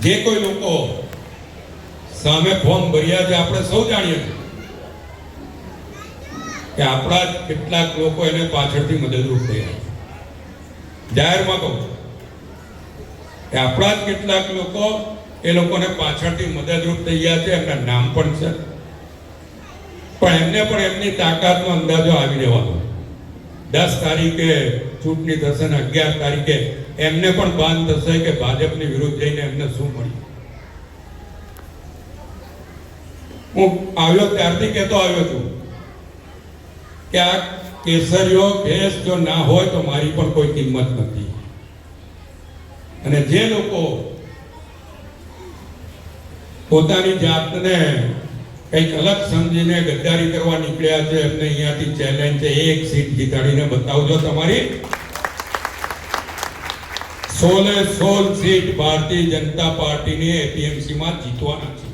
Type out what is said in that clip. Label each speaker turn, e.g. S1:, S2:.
S1: જે કોઈ લોકો સામે ફોર્મ ભર્યા છે આપણે સૌ જાણીએ છીએ કે આપણા જ કેટલાક લોકો એને પાછળથી મદદરૂપ થયા છે। જાહેરમાં કહું કે આપણા જ કેટલાક લોકો એ લોકોને પાછળથી મદદરૂપ થયા છે, એમના નામ પણ છે, પણ એમને પણ એમની તાકાતનો અંદાજો આવી રહેવાનો। 10 તારીખે ચૂંટણી થશે ને 11 તારીખે એમને પણ ભાન થશે કે ભાજપની વિરુદ્ધ જઈને એમને શું મળ્યું। હું આવ્યો ત્યારથી કહેતો આવ્યો છું કે આ કેસરીઓ કેસ જો ના હોય તો મારી પણ કોઈ કિંમત નથી। અને જે લોકો પોતાની જાતને કંઈક અલગ સમજીને ગદ્દારી કરવા નીકળ્યા છે, એમને અહીંયાથી ચેલેન્જ છે, એક સીટ જીતાડીને બતાવજો। તમારી 16 સીટ ભારતીય જનતા પાર્ટીની એપીએમસી માં જીતવાના છે।